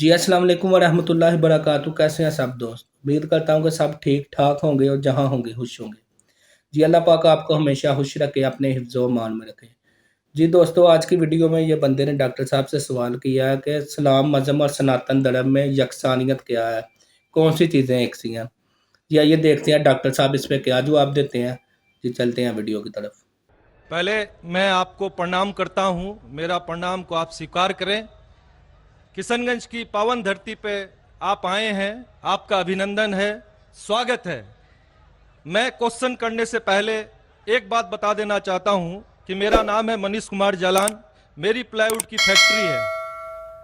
जी, अस्सलाम वालेकुम वरहमतुल्लाहि वबरकातुहू। कैसे हैं सब दोस्त? उम्मीद करता हूँ कि सब ठीक-ठाक होंगे और जहाँ होंगे खुश होंगे। जी, अल्लाह पाक आपको हमेशा खुश रखे, अपने हिफ्ज़-ओ-मान में रखे। जी दोस्तों, आज की वीडियो में ये बंदे ने डॉक्टर साहब से सवाल किया है कि इस्लाम मज़हब और सनातन धर्म में यकसानियत क्या है? कौन-सी चीज़ें एक सी हैं? जी, आइए देखते हैं डॉक्टर साहब इस पे क्या जवाब देते हैं। जी, चलते हैं वीडियो की तरफ। पहले मैं आपको प्रणाम करता हूं, मेरा प्रणाम को आप स्वीकार करें। किशनगंज की पावन धरती पे आप आए हैं, आपका अभिनंदन है, स्वागत है। मैं क्वेश्चन करने से पहले एक बात बता देना चाहता हूं कि मेरा नाम है मनीष कुमार जालान, मेरी प्लाईवुड की फैक्ट्री है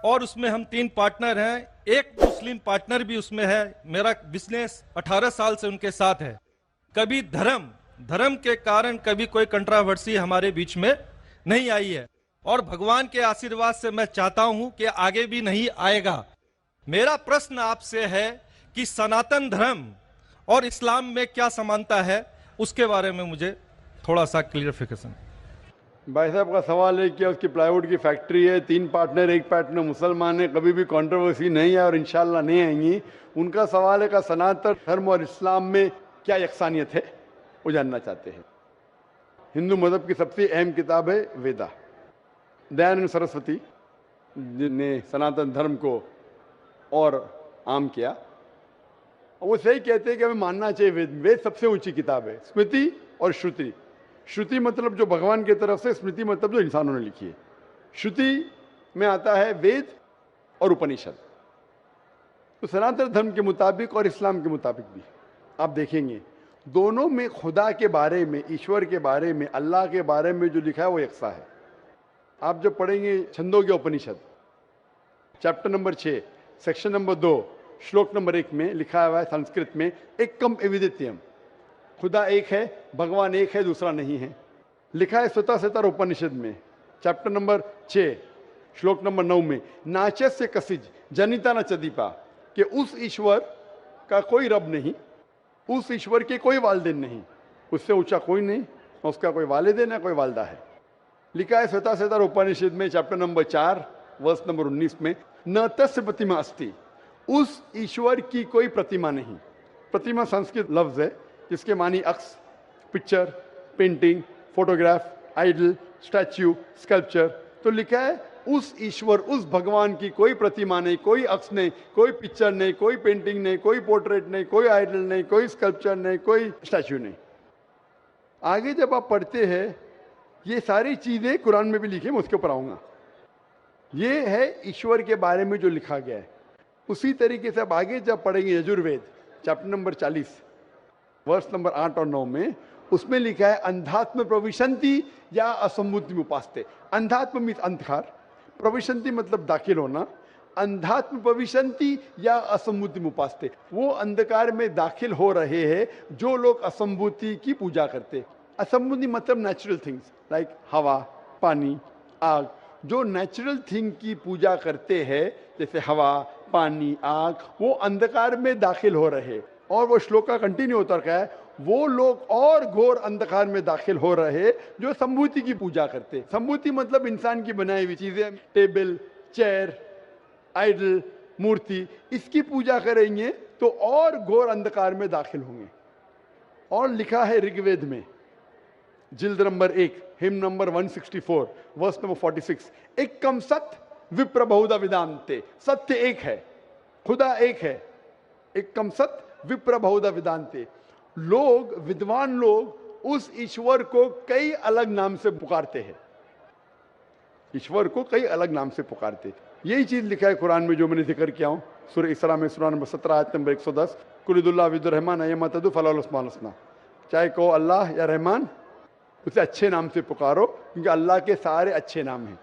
और उसमें हम 3 पार्टनर हैं। एक मुस्लिम पार्टनर भी उसमें है। मेरा बिजनेस 18 साल से उनके साथ है। कभी धर्म धर्म के कारण कभी कोई कंट्रावर्सी हमारे बीच में नहीं आई है और भगवान के आशीर्वाद से मैं चाहता हूं कि आगे भी नहीं आएगा। मेरा प्रश्न आपसे है कि सनातन धर्म और इस्लाम में क्या समानता है, उसके बारे में मुझे थोड़ा सा क्लियरिफिकेशन। भाई साहब का सवाल है कि उसकी प्लाईवुड की फैक्ट्री है, 3 पार्टनर, एक पार्टनर मुसलमान है, कभी भी कंट्रोवर्सी नहीं है और इंशाल्लाह नहीं आएंगी। उनका सवाल है कि सनातन धर्म और इस्लाम में क्या यकसानियत है, वो जानना चाहते हैं। हिंदू मजहब की सबसे अहम किताब है वेदा। दयानंद सरस्वती ने सनातन धर्म को और आम किया और वो सही कहते हैं कि हमें मानना चाहिए वेद। वेद सबसे ऊंची किताब है। स्मृति और श्रुति। श्रुति मतलब जो भगवान की तरफ से, स्मृति मतलब जो इंसानों ने लिखी है। श्रुति में आता है वेद और उपनिषद। तो सनातन धर्म के मुताबिक और इस्लाम के मुताबिक भी आप देखेंगे दोनों में खुदा के बारे में, ईश्वर के बारे में, अल्लाह के बारे में जो लिखा है वो यकसा है। आप जब पढ़ेंगे छंदोग्य उपनिषद चैप्टर नंबर 6 सेक्शन नंबर 2 श्लोक नंबर 1 में लिखा हुआ है संस्कृत में, एकम एविदित्यम, खुदा एक है, भगवान एक है, दूसरा नहीं है। लिखा है स्वतः उपनिषद में चैप्टर नंबर 6 श्लोक नंबर 9 में, नाचस्य कसिज जनिता न चदीपा, कि उस ईश्वर का कोई रब नहीं, उस ईश्वर के कोई वालिदैन नहीं, उससे ऊंचा कोई नहीं, उसका कोई वालिदैन है, कोई वालदा है। लिखा है स्वतः उपनिषद में चैप्टर नंबर 4 वर्स नंबर 19 में, न तस्य प्रतिमा अस्ति, उस ईश्वर की कोई प्रतिमा नहीं। प्रतिमा संस्कृत लफ्ज है जिसके मानी अक्स, picture, painting, photograph, idol, statue, sculpture. तो लिखा है उस ईश्वर, उस भगवान की कोई प्रतिमा नहीं, कोई अक्स नहीं, कोई पिक्चर नहीं, कोई पेंटिंग नहीं, कोई पोर्ट्रेट नहीं, कोई आइडल नहीं, कोई स्कल्पचर नहीं, कोई स्टैच्यू नहीं। आगे जब आप पढ़ते हैं ये सारी चीजें कुरान में भी लिखी है, मैं उसके ऊपर आऊंगा। ये है ईश्वर के बारे में जो लिखा गया है। उसी तरीके से अब आगे जब पढ़ेंगे यजुर्वेद चैप्टर नंबर 40 वर्ष नंबर 8 और 9 में, उसमें लिखा है अंधात्म प्रविशंति या असंबुद्धि उपास्ते। अंधात्म मीन्स अंधकार, प्रविशंति मतलब दाखिल होना। अंधात्म प्रविशंति या असंबुद्धि उपास्ते, वो अंधकार में दाखिल हो रहे हैं जो लोग असंबुद्धि की पूजा करते। असंबुद्धि मतलब नेचुरल थिंग्स लाइक हवा, पानी, आग। जो नेचुरल थिंग की पूजा करते हैं जैसे हवा, पानी, आग, वो अंधकार में दाखिल हो रहे। और वो श्लोक का कंटिन्यू होता रहा है, वो लोग और घोर अंधकार में दाखिल हो रहे जो संभूति की पूजा करते। संभूति मतलब इंसान की बनाई हुई चीजें, टेबल, चेयर, आइडल, मूर्ति, इसकी पूजा करेंगे तो और घोर अंधकार में दाखिल होंगे। और लिखा है ऋग्वेद में जिल्द number 1 hymn number 164 verse number 46, एकम सत्य विप्र बहुधा विदांते, सत्य एक है, खुदा एक है। एकम सत्य विप्र बहुधा विदांते। लोग, विद्वान लोग उस ईश्वर को कई अलग नाम से पुकारते हैं, ईश्वर को कई अलग नाम से पुकारते। यही चीज लिखा है कुरान में जो मैंने जिक्र किया हूं, सूरह इसरा में सूरह नंबर 17 आयत नंबर 110, कुलिदुल्लाह विदुर्रहमान अयमतदु फलाल उस्मान हसना, चाहे कहो अल्लाह या रहमान, उसे अच्छे नाम से पुकारो क्योंकि अल्लाह के सारे अच्छे नाम हैं।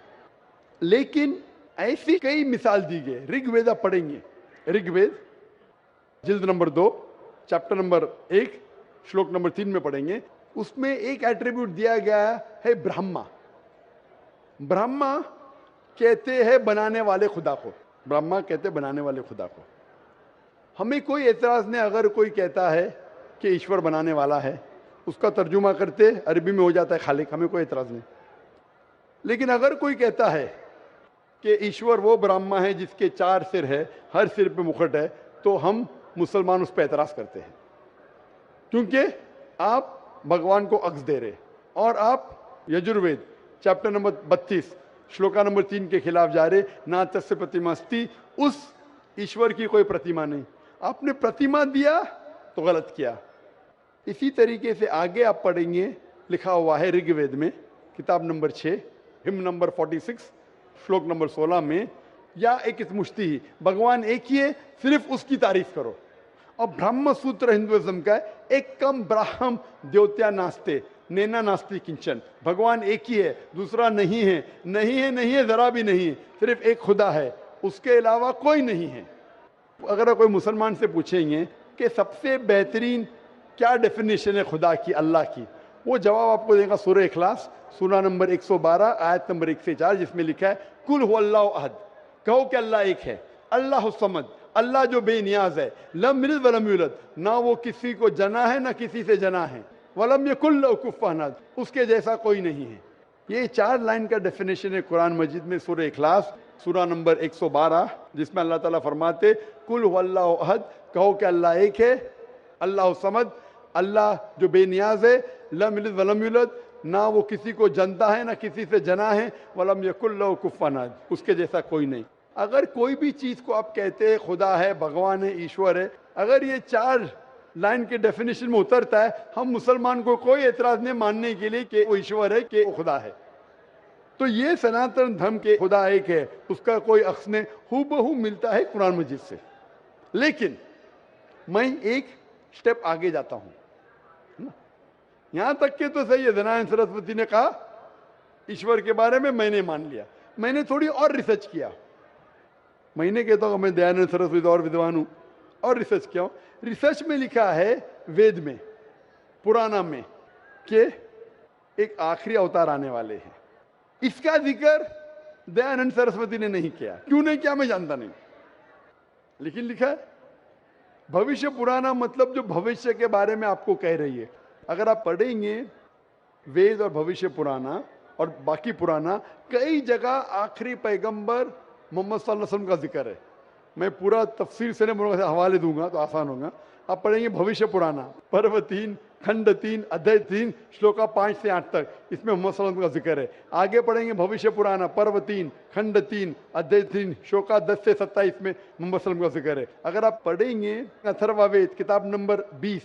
लेकिन ऐसी कई मिसाल दी गई। ऋग्वेद आप पढ़ेंगे, ऋग्वेद जिल्द नंबर 2 चैप्टर नंबर 1 श्लोक नंबर 3 में पढ़ेंगे, उसमें एक एट्रीब्यूट दिया गया है ब्रह्मा। ब्रह्मा कहते हैं बनाने वाले खुदा को, ब्रह्मा कहते हैं बनाने वाले खुदा को। हमें कोई एतराज नहीं अगर कोई कहता है कि ईश्वर बनाने वाला है, उसका तर्जुमा करते अरबी में हो जाता है खालिक, हमें कोई एतराज नहीं। लेकिन अगर कोई कहता है कि ईश्वर वो ब्रह्मा है जिसके 4 सिर है, हर सिर पे मुकुट है, तो हम मुसलमान उस पर एतराज करते हैं क्योंकि आप भगवान को अक्स दे रहे और आप Yajurveda chapter number 32 shloka number 3 के खिलाफ जा रहे। ना तस्य प्रतिमास्ति, उस ईश्वर की कोई प्रतिमा नहीं, आपने प्रतिमा दिया तो गलत किया। इसी तरीके से आगे आप पढ़ेंगे, लिखा हुआ है ऋग्वेद में किताब नंबर 6 हिम नंबर 46 श्लोक नंबर 16 में, या एक मुश्ती ही, भगवान एक ही है, सिर्फ उसकी तारीफ करो। और ब्रह्म सूत्र हिंदुइज्म का है, एक कम ब्राह्म द्योत्या नास्ते नैना नास्ति किंचन, भगवान एक ही है, दूसरा नहीं है, नहीं है, नहीं है, जरा भी नहीं है, सिर्फ एक खुदा है, उसके अलावा कोई नहीं है। अगर कोई मुसलमान से पूछेंगे कि सबसे बेहतरीन क्या डेफिनेशन है खुदा की, अल्लाह की, वो जवाब आपको देगा सूरह इखलास सूरा नंबर 112 आयत नंबर 1 से 4, जिसमें लिखा है कुल हुवल्लाहु अहद, कहो कि अल्लाह एक है, अल्लाह समद, अल्लाह जो बेनियाज है, लम यलिद वलम यूलद, ना वो किसी को जना है ना किसी से जना है, वलम यकुल लहू कुफुवन अहद, उसके जैसा कोई नहीं है। ये 4 लाइन का डेफिनेशन है कुरान मजीद में सूरह इखलास सूरा नंबर 112, जिसमें अल्लाह ताला फरमाते कुल हुवल्लाहु अहद, कहो कि अल्लाह एक है, अल्लाह समद, अल्लाह जो बेनियाज है, लम यलिद वलम यूलद, ना वो किसी को जनता है ना किसी से जना है, वलम यकुल लहू कुफुवन अहद, उसके जैसा कोई नहीं। अगर कोई भी चीज को आप कहते हैं खुदा है, भगवान है, ईश्वर है, अगर ये 4 लाइन के डेफिनेशन में उतरता है, हम मुसलमान को कोई एतराज नहीं मानने के लिए कि वो ईश्वर है, कि वो खुदा है। तो ये सनातन धर्म के खुदा एक है, उसका कोई अक्स नहीं, हूबहू मिलता है कुरान मजीद से। लेकिन मैं एक स्टेप आगे जाता हूं, यहां तक के तो सही है, दयानंद सरस्वती ने कहा ईश्वर के बारे में, मैंने मान लिया, मैंने थोड़ी और रिसर्च किया। मैंने कहता हूं मैं दयानंद सरस्वती और विद्वान हूं, और रिसर्च किया हूं। रिसर्च में लिखा है वेद में, पुराना में, कि एक आखिरी अवतार आने वाले हैं। इसका जिक्र दयानंद सरस्वती ने नहीं किया, क्यों नहीं किया मैं जानता नहीं, लेकिन लिखा है भविष्य पुराना, मतलब जो भविष्य के बारे में आपको कह रही है। अगर आप पढ़ेंगे वेद और भविष्य पुराना और बाकी पुराना, कई जगह आखिरी पैगंबर मोहम्मद सल्लल्लाहु अलैहि वसल्लम का जिक्र है। मैं पूरा तफसीर से हवाले दूंगा तो आसान होगा। आप पढ़ेंगे भविष्य पुराना पर्व 3 खंड 3 अध्याय 3 श्लोका 5 से 8 तक, इसमें मोहम्मद सल्लल्लाहु अलैहि वसल्लम का जिक्र है। आगे पढ़ेंगे भविष्य पुराना पर्व 3 खंड 3 अध्याय 3 श्लोका 10 से 27 में मोहम्मद सल्लल्लाहु अलैहि वसल्लम का जिक्र है। अगर आप पढ़ेंगे अथर्ववेद किताब नंबर 20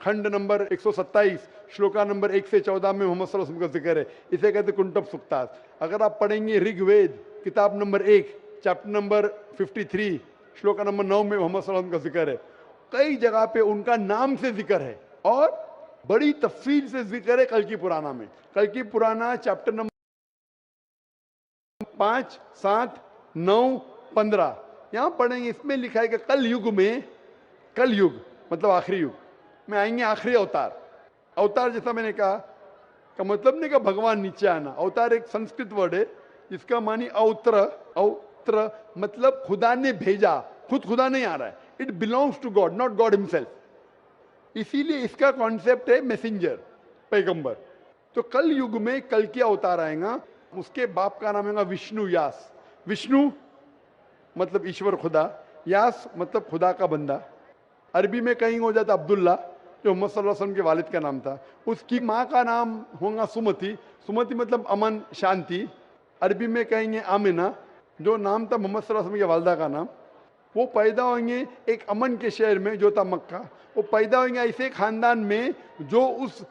खंड नंबर 127 श्लोका नंबर 1 से 14 में मोहम्मद सल्लल्लाहु अलैहि वसल्लम का जिक्र है, इसे कहते कुंटब सुक्तास। अगर आप पढ़ेंगे ऋग्वेद किताब number 1 chapter number 53 shloka number 9 में मोहम्मद सल्लल्लाहु अलैहि वसल्लम का जिक्र है। कई जगह पे उनका नाम से जिक्र है और बड़ी तफसील से जिक्र है कल की पुराना में। कल की पुराना चैप्टर नंबर 5, 7, 9, 15 यहां पढ़ेंगे। इसमें लिखा है कि कल युग में, कल युग मतलब आखिरी युग में आएंगे आखिरी अवतार। अवतार जैसा मैंने कहा का मतलब नहीं कि भगवान नीचे आना। अवतार एक संस्कृत वर्ड है जिसका मानी अवत्र, अवत्र मतलब खुदा ने भेजा, खुद खुदा नहीं आ रहा है, it belongs to God, not God himself. इसीलिए इसका कॉन्सेप्ट है मैसेंजर, पैगंबर। तो कल युग में कल की अवतार आएगा, उसके बाप का नाम होगा विष्णु यास। विष्णु मतलब ईश्वर खुदा, यास मतलब खुदा का बंदा। अरबी में कहीं हो जाता अब्दुल्ला जो मोहम्मद सल्लल्लाहु अलैहि वसल्लम के वालिद का नाम था। उसकी माँ का नाम होगा सुमति, सुमति मतलब अमन शांति। अरबी में कहेंगे आमिना जो नाम था मोहम्मद सल्लल्लाहु अलैहि वसल्लम के वालिदा का नाम। वो पैदा होंगे एक अमन के शहर में जो था मक्का। वो पैदा होंगे ऐसे खानदान में जो उस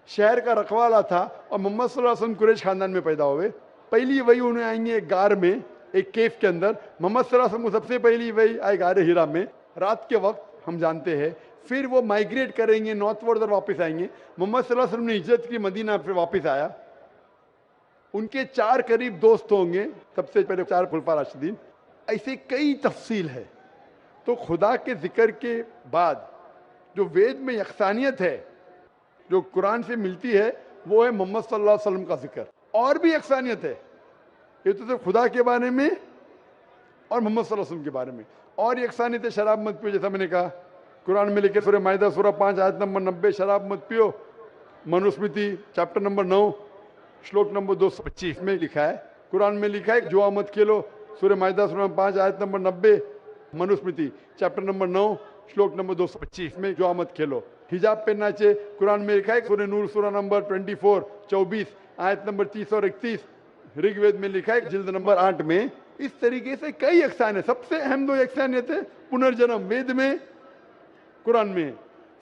शहर का रखवाला था और मोहम्मद सल्लल्लाहु अलैहि वसल्लम कुरैश खानदान में पैदा हुए। पहली वही उन्हें आएंगे एक गार में, एक केव के अंदर। मोहम्मद सल्लल्लाहु अलैहि वसल्लम को सबसे पहली वही आए गार हिरा में रात के वक्त, हम जानते हैं। फिर वो माइग्रेट करेंगे नॉर्थवर्ड और वापस आएंगे। मोहम्मद सल्लल्लाहु अलैहि वसल्लम ने हिजरत की, मदीना फिर वापस आया। उनके 4 करीब दोस्त होंगे, सबसे पहले 4 खुलफा राशिदीन। ऐसे कई तफसील है। तो खुदा के जिक्र के बाद जो वेद में यकसानियत है जो कुरान से मिलती है वो है मोहम्मद सल्लल्लाहु अलैहि वसल्लम का जिक्र। और भी यकसानियत है, ये तो सिर्फ खुदा के बारे में और मोहम्मद सल्लल्लाहु अलैहि वसल्लम के बारे में। और यकसानियत है शराब मत पियो, जैसा मैंने कहा कुरान में लिखे सूरह माइदा सूरह 5 आयत नंबर 90 शराब मत पियो। मनुस्मृति चैप्टर नंबर 9 श्लोक नंबर 225 में लिखा है, कुरान में लिखा है जुआ मत खेलो, सूर्य माइदा सूरा नंबर 5 आयत नंबर 90, मनुस्मृति चैप्टर नंबर 9 श्लोक नंबर 225 में जुआ मत खेलो। हिजाब पहनना चाहिए, कुरान में लिखा है सूर्य नूर सूरा नंबर 24 आयत नंबर 30 और 31, ऋग्वेद में लिखा है जिल्द नंबर 8 में। इस तरीके से कई यकसान है। सबसे अहम दो यकसानियत है पुनर्जन्म, वेद में कुरान में।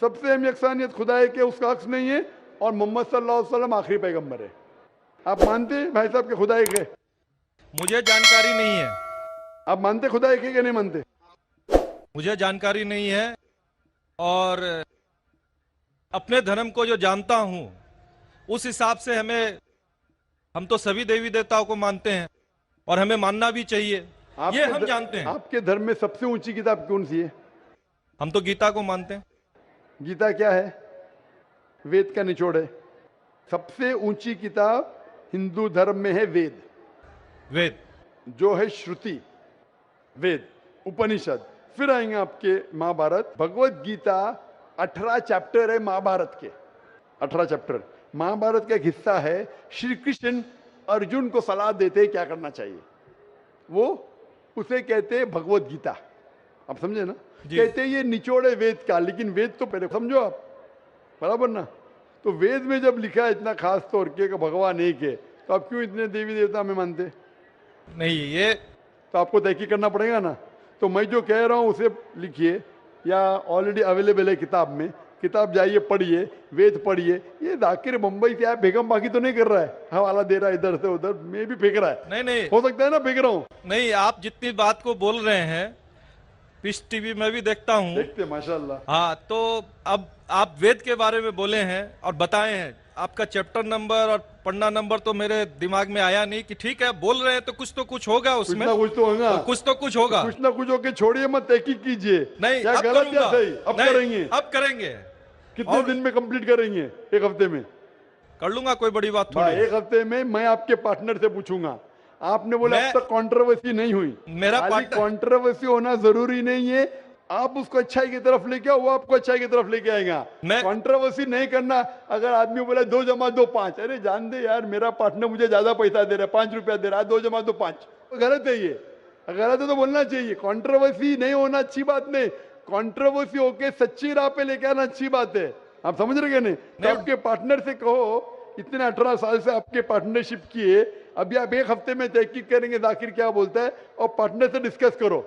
सबसे अहम यकसानियत खुदा है कि उसका अक्स नहीं है और मोहम्मद सल्लल्लाहु अलैहि वसल्लम आखिरी पैगंबर है। आप मानते हैं भाई साहब के खुदा एक है? मुझे जानकारी नहीं है। आप मानते खुदा एक है कि नहीं मानते? मुझे जानकारी नहीं है, और अपने धर्म को जो जानता हूं उस हिसाब से हम तो सभी देवी देवताओं को मानते हैं और हमें मानना भी चाहिए, ये हम जानते हैं। आपके धर्म में सबसे ऊंची किताब कौन सी है? हम तो गीता को मानते हैं। गीता क्या है? वेद का निचोड़ है। सबसे ऊंची किताब हिंदू धर्म में है वेद। वेद जो है श्रुति, वेद, उपनिषद। फिर आएंगे आपके महाभारत। भगवत गीता 18 चैप्टर है महाभारत के, 18 चैप्टर। महाभारत का एक हिस्सा है। श्री कृष्ण अर्जुन को सलाह देते हैं क्या करना चाहिए, वो उसे कहते हैं भगवत गीता। आप समझे ना? कहते हैं ये निचोड़ है वेद का, लेकिन वेद तो पहले समझो आप, बराबर ना? तो वेद में जब लिखा है इतना खास तौर के भगवान एक है, तो आप क्यों इतने देवी देवता में मानते नहीं? ये तो आपको तहकीक करना पड़ेगा ना। तो मैं जो कह रहा हूं उसे लिखिए, या ऑलरेडी अवेलेबल है किताब में, किताब जाइए पढ़िए, वेद पढ़िए। ये जाकिर मुंबई से आया बेगम बाकी तो नहीं कर रहा है, हवाला दे रहा है इधर से उधर, मैं भी फेंक रहा है। नहीं नहीं हो सकता है ना फेंक रहा हूं। नहीं, आप जितनी बात को बोल रहे हैं पीस टीवी में भी देखता हूं। देखते माशाल्लाह। हाँ, तो अब आप वेद के बारे में बोले हैं और बताए हैं, आपका चैप्टर नंबर और पन्ना नंबर तो मेरे दिमाग में आया नहीं कि ठीक है बोल रहे हैं तो कुछ होगा उसमें, कुछ तो होगा, कुछ तो कुछ होगा, कुछ ना कुछ होके छोड़िए मत, तहकीक कीजिए। नहीं क्या अब गलत या करूंगा। सही? अब नहीं, करेंगे। अब करेंगे। कितने दिन में कंप्लीट करेंगे? एक हफ्ते में कर लूंगा, कोई बड़ी बात थोड़ी। एक हफ्ते में मैं आपके पार्टनर से पूछूंगा। आपने बोला अब तक कंट्रोवर्सी नहीं हुई। मेरा कंट्रोवर्सी होना जरूरी नहीं है, आप उसको अच्छाई की तरफ लेके आओ, वो आपको अच्छाई की तरफ लेके आएगा। कंट्रोवर्सी नहीं करना। अगर आदमी बोला 2 जमा 2 5, अरे जान दे यार, मेरा पार्टनर मुझे ज्यादा पैसा दे रहा है, 5 रुपया दे रहा है, 2 जमा 2 5, गलत है ये। गलत है तो बोलना चाहिए। कंट्रोवर्सी नहीं होना अच्छी बात नहीं, कंट्रोवर्सी होके सच्ची राह पे लेके आना अच्छी बात है। आप समझ रहे नहीं? तो आपके पार्टनर से कहो, इतने 18 साल से आपके पार्टनरशिप किए, अभी आप एक हफ्ते में तहकीक करेंगे जाकिर क्या बोलता है, और पार्टनर से डिस्कस करो,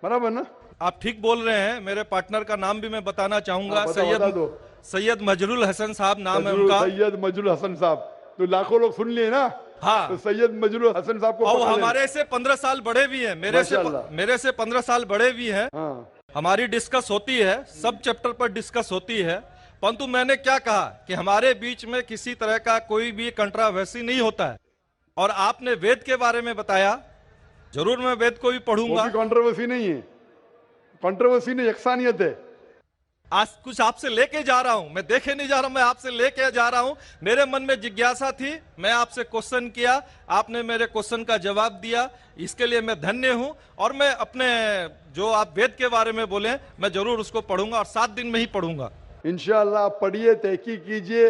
बराबर ना? आप ठीक बोल रहे हैं। मेरे पार्टनर का नाम भी मैं बताना चाहूंगा। सैयद मजरुल हसन साहब नाम है उनका। सैयद मजरुल हसन साहब तो लाखों लोग सुन लिए ना। हाँ, तो सैयद मजरुल हसन साहब को और हमारे से 15 साल बड़े भी हैं, मेरे से 15 साल बड़े भी हैं। हाँ। हमारी डिस्कस होती है, सब चैप्टर पर डिस्कस होती है, परंतु मैंने क्या कहा कि हमारे बीच में किसी तरह का कोई भी कंट्रोवर्सी नहीं होता है। और आपने वेद के बारे में बताया, जरूर मैं वेद को भी पढ़ूंगा। कंट्रोवर्सी नहीं है, कंट्रोवर्सी नहीं, यकसानियत है। आज कुछ आपसे लेके जा रहा हूं, मैं देखे नहीं जा रहा हूं, मैं आपसे लेके जा रहा हूं। मेरे मन में जिज्ञासा थी, मैं आपसे क्वेश्चन किया, आपने मेरे क्वेश्चन का जवाब दिया, इसके लिए मैं धन्य हूं। और मैं अपने जो आप वेद के बारे में बोले, मैं जरूर उसको पढ़ूंगा और 7 दिन में ही पढ़ूंगा। इंशाअल्लाह आप पढ़िए, तहकीक कीजिए।